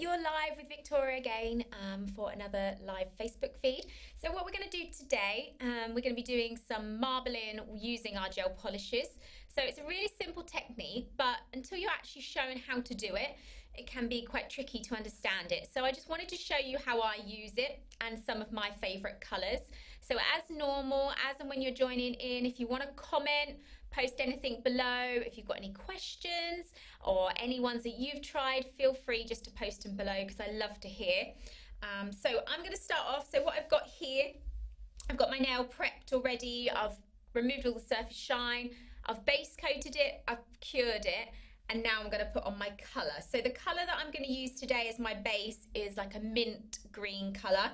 you're live with Victoria again for another live Facebook feed. So what we're going to do today, we're going to be doing some marbling using our gel polishes. So it's a really simple technique, but until you're actually shown how to do it, it can be quite tricky to understand it. So I just wanted to show you how I use it and some of my favourite colours. So as normal, as and when you're joining in, if you want to comment, post anything below. If you've got any questions or any ones that you've tried, feel free just to post them below because I love to hear. So I'm going to start off. So what I've got here, I've got my nail prepped already. I've removed all the surface shine. I've base coated it. I've cured it. And now I'm going to put on my colour. So the colour that I'm going to use today as my base is like a mint green colour.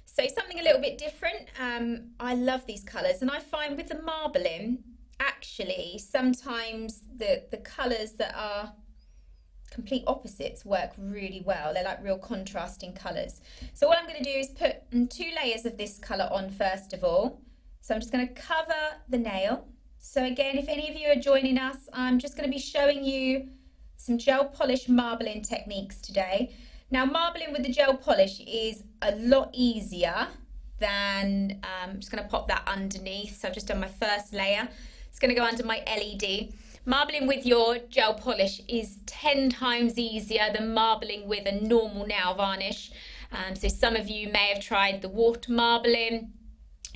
So something a little bit different. I love these colours, and I find with the marbling, actually sometimes the colours that are complete opposites work really well. They're like real contrasting colours. So what I'm going to do is put 2 layers of this colour on first of all. So I'm just going to cover the nail. So again, if any of you are joining us, I'm just going to be showing you some gel polish marbling techniques today. Now, marbling with the gel polish is a lot easier than, I'm just going to pop that underneath. So I've just done my first layer. It's going to go under my LED. Marbling with your gel polish is 10 times easier than marbling with a normal nail varnish. So some of you may have tried the water marbling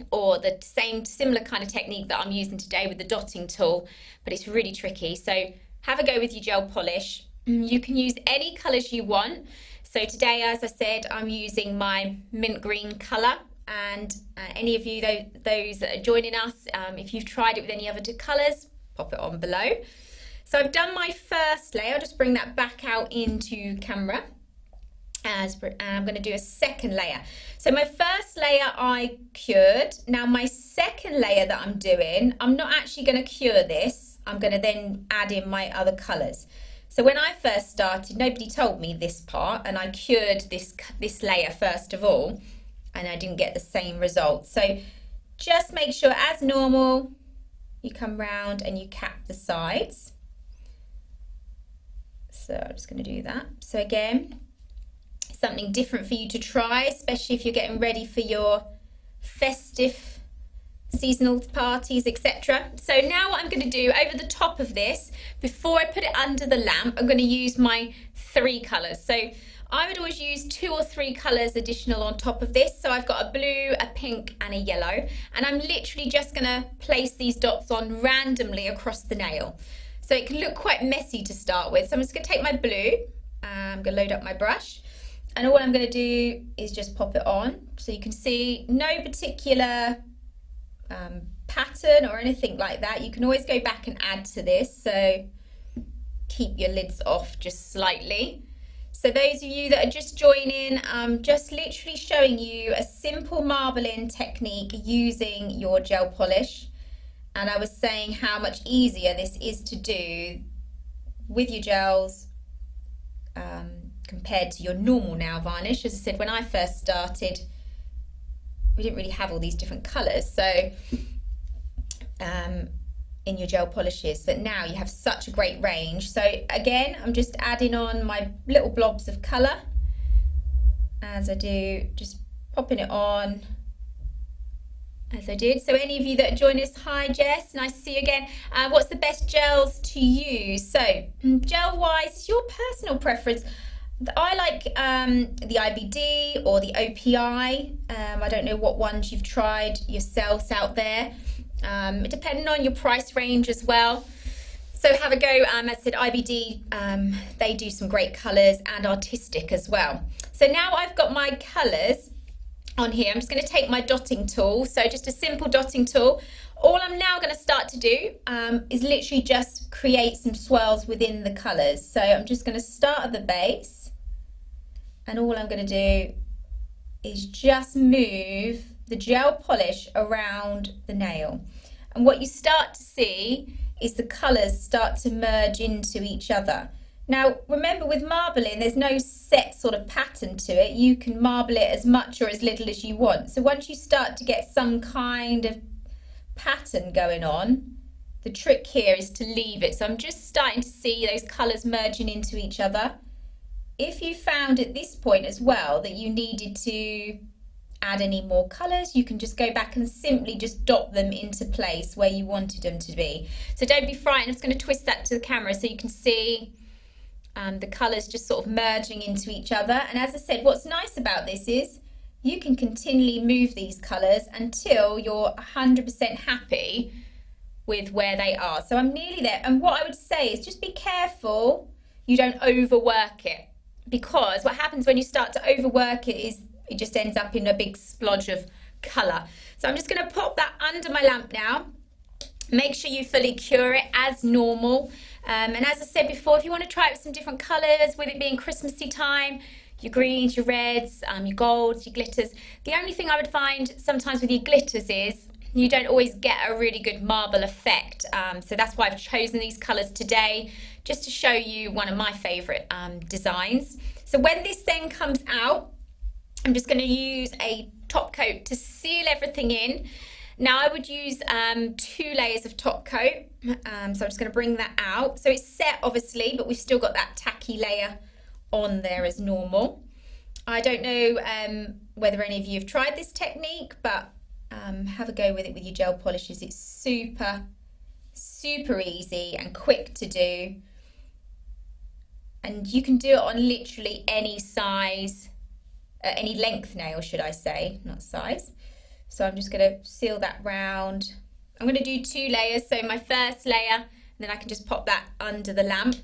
or the similar kind of technique that I'm using today with the dotting tool, but it's really tricky. So have a go with your gel polish. You can use any colours you want. So today, as I said, I'm using my mint green colour, and any of you, those that are joining us, if you've tried it with any other colours, pop it on below. So I've done my first layer. I'll just bring that back out into camera. And I'm going to do a second layer. So my first layer I cured. Now my second layer that I'm doing, I'm not actually going to cure this. I'm going to then add in my other colours. So when I first started, nobody told me this part, and I cured this layer first of all, and I didn't get the same result. So just make sure, as normal, you come round and you cap the sides. So I'm just going to do that. So again, something different for you to try, especially if you're getting ready for your festive seasonal parties, etc. So now what I'm going to do over the top of this, before I put it under the lamp, I'm going to use my 3 colours. So I would always use 2 or 3 colours additional on top of this. So I've got a blue, a pink and a yellow, and I'm literally just going to place these dots on randomly across the nail. So it can look quite messy to start with. So I'm just going to take my blue, I'm going to load up my brush, and all I'm going to do is just pop it on. So you can see no particular pattern or anything like that. You can always go back and add to this, so keep your lids off just slightly. So those of you that are just joining, I'm just literally showing you a simple marbling technique using your gel polish, and I was saying how much easier this is to do with your gels compared to your normal nail varnish. As I said, when I first started, we didn't really have all these different colours, so in your gel polishes, but now you have such a great range. So again, I'm just adding on my little blobs of colour as I do, just popping it on as I did. So any of you that join us, hi Jess, nice to see you again. What's the best gels to use? So gel wise, it's your personal preference. I like the IBD or the OPI. I don't know what ones you've tried yourselves out there, depending on your price range as well. So have a go. As I said, IBD, they do some great colours, and artistic as well. So now I've got my colours on here. I'm just going to take my dotting tool. So just a simple dotting tool. All I'm now going to start to do is literally just create some swirls within the colours. So I'm just going to start at the base. And all I'm going to do is just move the gel polish around the nail. And what you start to see is the colours start to merge into each other. Now, remember with marbling, there's no set sort of pattern to it. You can marble it as much or as little as you want. So once you start to get some kind of pattern going on, the trick here is to leave it. So I'm just starting to see those colours merging into each other. if you found at this point as well that you needed to add any more colours, you can just go back and simply just dot them into place where you wanted them to be. So don't be frightened. I'm just going to twist that to the camera so you can see the colours just sort of merging into each other. And as I said, what's nice about this is you can continually move these colours until you're 100% happy with where they are. So I'm nearly there. And what I would say is just be careful you don't overwork it, because what happens when you start to overwork it is it just ends up in a big splodge of colour. So I'm just going to pop that under my lamp now. Make sure you fully cure it as normal. And as I said before, if you want to try it with some different colours, with it being Christmassy time, your greens, your reds, your golds, your glitters. The only thing I would find sometimes with your glitters is you don't always get a really good marble effect. So that's why I've chosen these colours today, just to show you one of my favourite designs. So when this then comes out, I'm just going to use a top coat to seal everything in. Now I would use 2 layers of top coat. So I'm just going to bring that out. So it's set obviously, but we've still got that tacky layer on there as normal. I don't know whether any of you have tried this technique, but have a go with it with your gel polishes. It's super easy and quick to do. And you can do it on literally any size, any length nail, should I say, not size. So I'm just going to seal that round. I'm going to do 2 layers. So my first layer, and then I can just pop that under the lamp.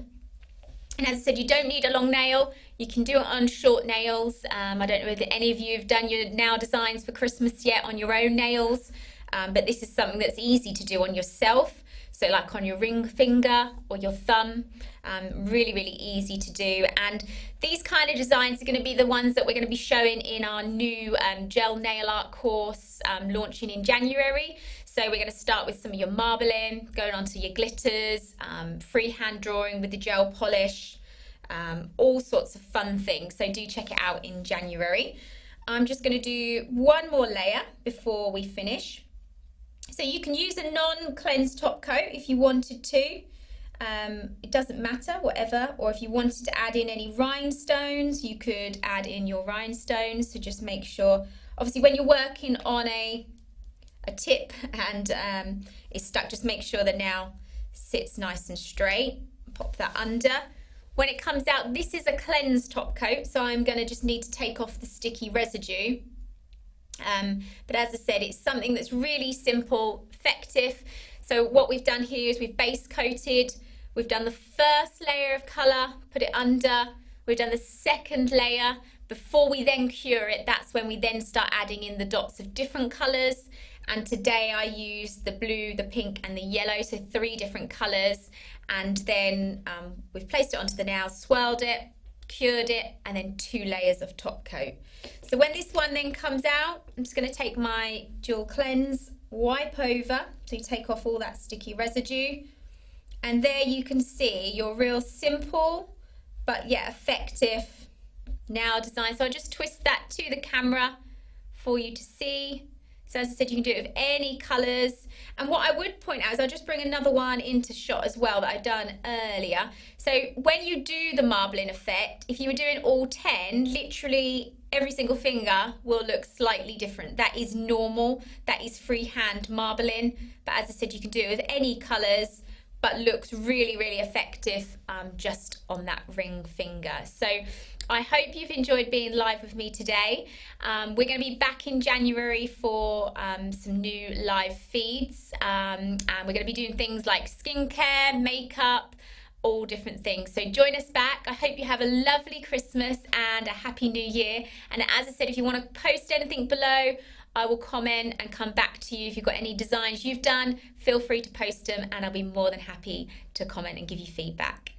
And as I said, you don't need a long nail. You can do it on short nails. I don't know whether any of you have done your nail designs for Christmas yet on your own nails, but this is something that's easy to do on yourself. So like on your ring finger or your thumb, really easy to do. And these kind of designs are going to be the ones that we're going to be showing in our new gel nail art course launching in January. So we're going to start with some of your marbling, going on to your glitters, freehand drawing with the gel polish, all sorts of fun things. So do check it out in January. I'm just going to do one more layer before we finish. So you can use a non-cleansed top coat if you wanted to. It doesn't matter, whatever. Or if you wanted to add in any rhinestones, you could add in your rhinestones. So just make sure, obviously when you're working on a tip and it's stuck, just make sure the nail sits nice and straight. Pop that under. When it comes out, this is a cleansed top coat, so I'm going to just need to take off the sticky residue. But as I said, it's something that's really simple, effective. So what we've done here is we've base coated, we've done the first layer of colour, put it under, we've done the second layer. Before we then cure it, that's when we then start adding in the dots of different colours. And today I used the blue, the pink and the yellow, so 3 different colours. And then we've placed it onto the nail, swirled it, cured it, and then 2 layers of top coat. So when this one then comes out, I'm just going to take my dual cleanse, wipe over, so you take off all that sticky residue. And there you can see your real simple, but yet effective nail design. So I'll just twist that to the camera for you to see. So as I said, you can do it with any colours. And what I would point out is I'll just bring another one into shot as well that I've done earlier. So when you do the marbling effect, if you were doing all 10, literally every single finger will look slightly different. That is normal. That is freehand marbling. But as I said, you can do it with any colours, but looks really effective just on that ring finger. So I hope you've enjoyed being live with me today. We're going to be back in January for some new live feeds, and we're going to be doing things like skincare, makeup, all different things. So join us back. I hope you have a lovely Christmas and a happy new year. And as I said, if you want to post anything below, I will comment and come back to you. If you've got any designs you've done, feel free to post them and I'll be more than happy to comment and give you feedback.